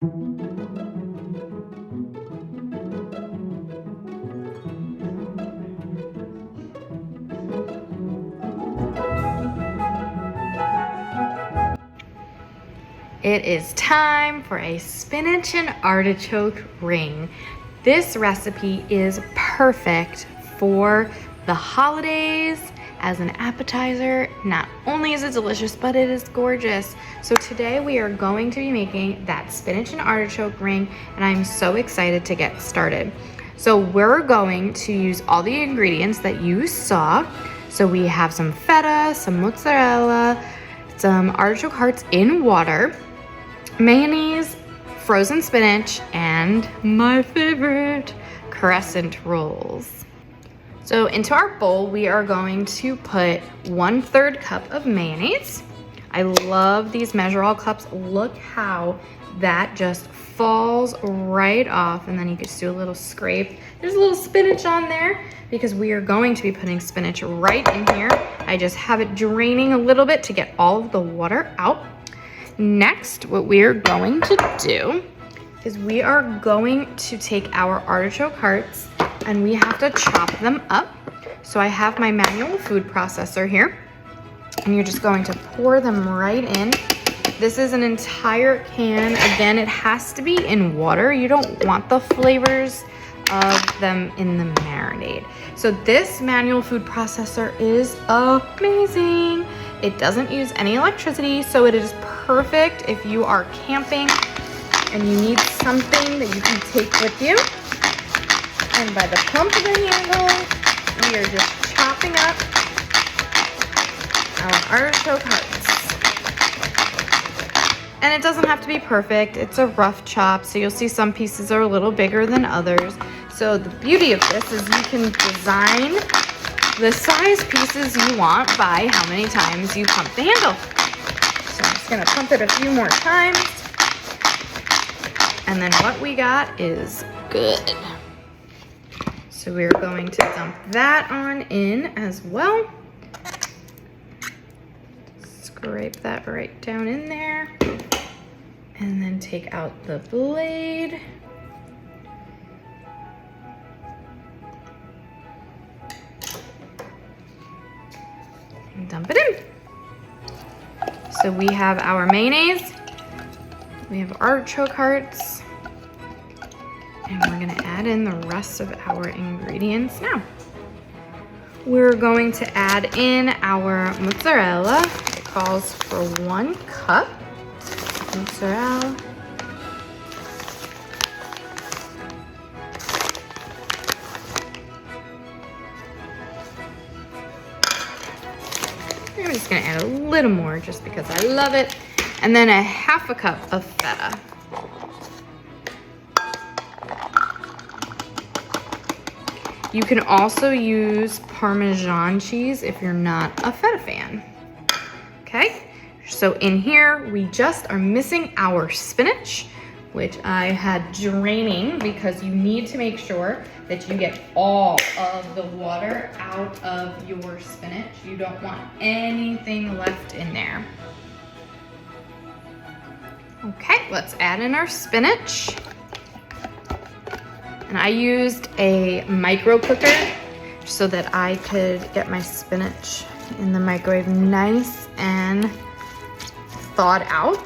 It is time for a spinach and artichoke ring. This recipe is perfect for the holidays as an appetizer. Not only is it delicious, but it is gorgeous. So today we are going to be making that spinach and artichoke ring, and I'm so excited to get started. So we're going to use all the ingredients that you saw. So we have some feta, some mozzarella, some artichoke hearts in water, mayonnaise, frozen spinach, and my favorite, crescent rolls. So into our bowl, we are going to put 1/3 cup of mayonnaise. I love these measure all cups. Look how that just falls right off, and then you can just do a little scrape. There's a little spinach on there because we are going to be putting spinach right in here. I just have it draining a little bit to get all of the water out. Next, what we are going to do is we are going to take our artichoke hearts and we have to chop them up. So I have my manual food processor here, and you're just going to pour them right in. This is an entire can. Again, it has to be in water. You don't want the flavors of them in the marinade. So this manual food processor is amazing. It doesn't use any electricity, so it is perfect if you are camping and you need something that you can take with you. And by the pump of the handle, we are just chopping up our artichoke hearts. And it doesn't have to be perfect. It's a rough chop, so you'll see some pieces are a little bigger than others. So the beauty of this is you can design the size pieces you want by how many times you pump the handle. So I'm just gonna pump it a few more times. And then what we got is good. So we're going to dump that on in as well. Scrape that right down in there. And then take out the blade. And dump it in. So we have our mayonnaise. We have artichoke hearts. And we're gonna add in the rest of our ingredients now. We're going to add in our mozzarella. It calls for 1 cup. Mozzarella. I'm just gonna add a little more just because I love it. And then a 1/2 cup of feta. You can also use Parmesan cheese if you're not a feta fan. Okay, so in here we just are missing our spinach, which I had draining because you need to make sure that you get all of the water out of your spinach. You don't want anything left in there. Okay, let's add in our spinach. And I used a micro cooker so that I could get my spinach in the microwave nice and thawed out.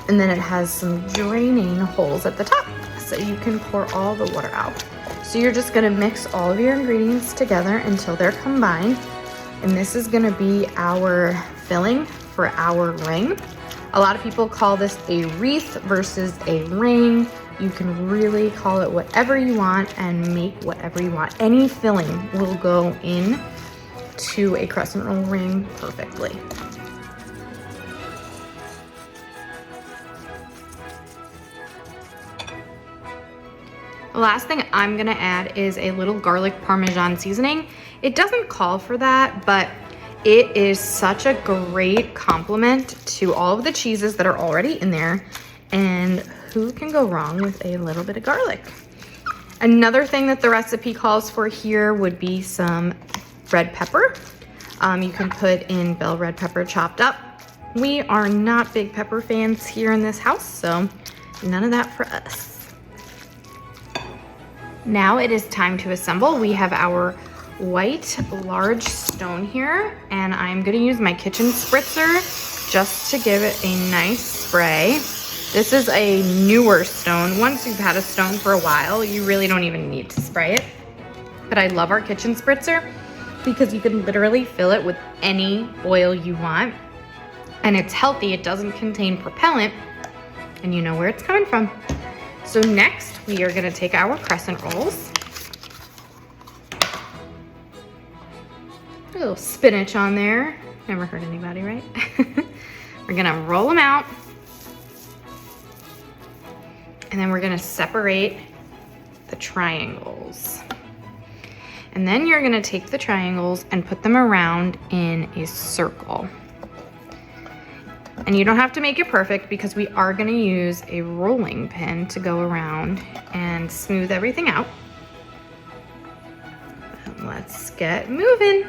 And then it has some draining holes at the top so you can pour all the water out. So you're just gonna mix all of your ingredients together until they're combined. And this is gonna be our filling for our ring. A lot of people call this a wreath versus a ring. You can really call it whatever you want and make whatever you want. Any filling will go in to a crescent roll ring perfectly. The last thing I'm gonna add is a little garlic Parmesan seasoning. It doesn't call for that, but it is such a great complement to all of the cheeses that are already in there. And who can go wrong with a little bit of garlic? Another thing that the recipe calls for here would be some red pepper. You can put in bell red pepper chopped up. We are not big pepper fans here in this house, so None of that for us. Now it is time to assemble. We have our white large stone here, and I'm gonna use my kitchen spritzer just to give it a nice spray. This is a newer stone. Once you've had a stone for a while, you really don't even need to spray it. But I love our kitchen spritzer because you can literally fill it with any oil you want. And it's healthy, it doesn't contain propellant, and you know where it's coming from. So next, we are gonna take our crescent rolls. A little spinach on there. Never hurt anybody, right? We're gonna roll them out. And then we're gonna separate the triangles. And then you're gonna take the triangles and put them around in a circle. And you don't have to make it perfect because we are gonna use a rolling pin to go around and smooth everything out. And let's get moving.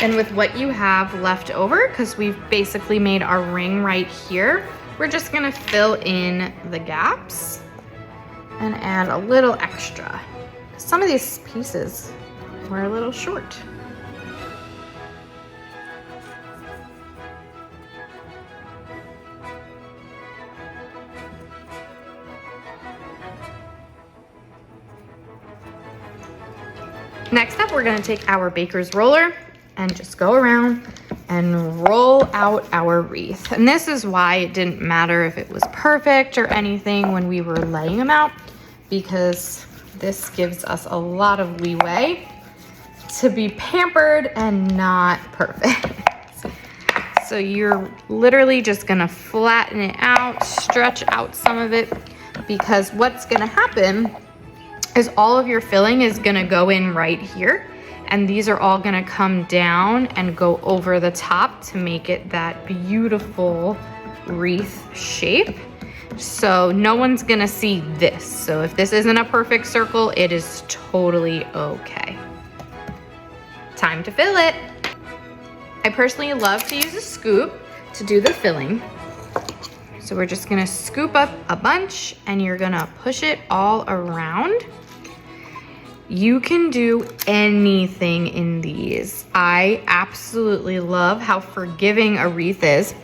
And with what you have left over, because we've basically made our ring right here, we're just gonna fill in the gaps and add a little extra. Some of these pieces were a little short. Next up, we're gonna take our baker's roller and just go around and roll out our wreath. And this is why it didn't matter if it was perfect or anything when we were laying them out, because this gives us a lot of leeway to be pampered and not perfect. So you're literally just gonna flatten it out, stretch out some of it, because what's gonna happen is all of your filling is gonna go in right here, and these are all gonna come down and go over the top to make it that beautiful wreath shape. So no one's gonna see this. So if this isn't a perfect circle, it is totally okay. Time to fill it. I personally love to use a scoop to do the filling. So we're just gonna scoop up a bunch and you're gonna push it all around. You can do anything in these. I absolutely love how forgiving a wreath is.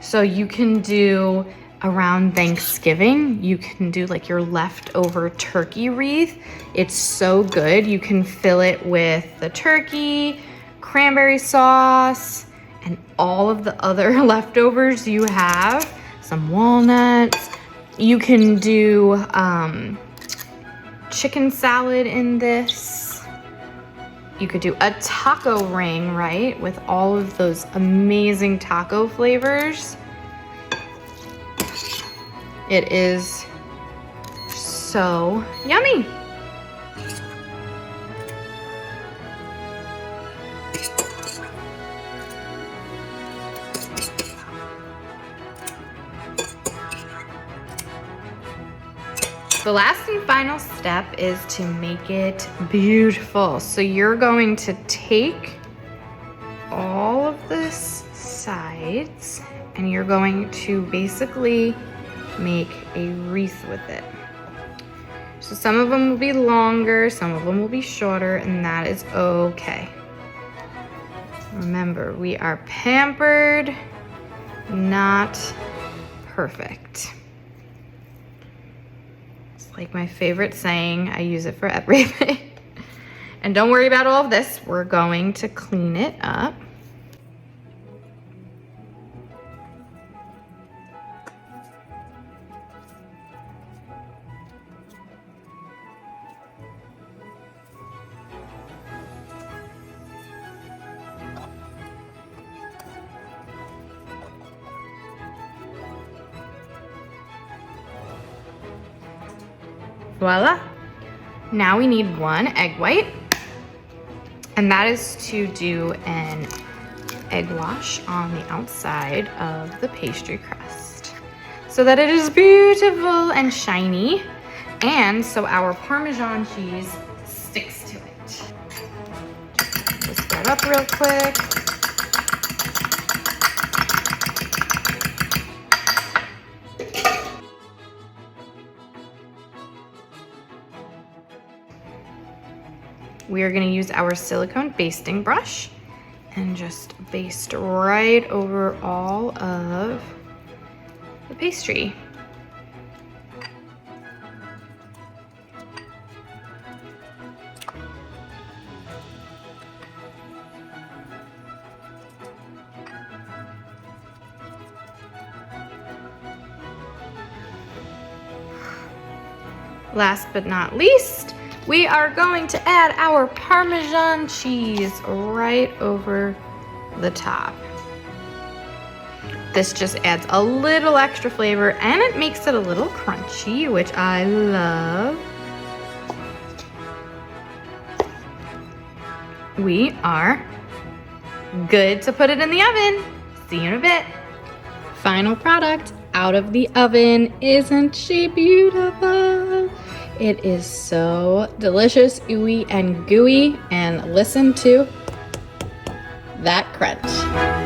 So you can do around Thanksgiving, you can do like your leftover turkey wreath. It's so good. You can fill it with the turkey, cranberry sauce, and all of the other leftovers you have. Some walnuts. You can do chicken salad in this. You could do a taco ring, right? With all of those amazing taco flavors. It is so yummy. The last and final step is to make it beautiful. So you're going to take all of the sides and you're going to basically make a wreath with it. So some of them will be longer, some of them will be shorter, and that is okay. Remember, we are pampered, not perfect. Like my favorite saying, I use it for everything. And don't worry about all of this. We're going to clean it up. Voila. Now we need 1 egg white, and that is to do an egg wash on the outside of the pastry crust so that it is beautiful and shiny, and so our Parmesan cheese sticks to it. Just that up real quick. We are going to use our silicone basting brush and just baste right over all of the pastry. Last but not least, we are going to add our Parmesan cheese right over the top. This just adds a little extra flavor and it makes it a little crunchy, which I love. We are good to put it in the oven. See you in a bit. Final product out of the oven. Isn't she beautiful? It is so delicious, ooey and gooey, and listen to that crunch.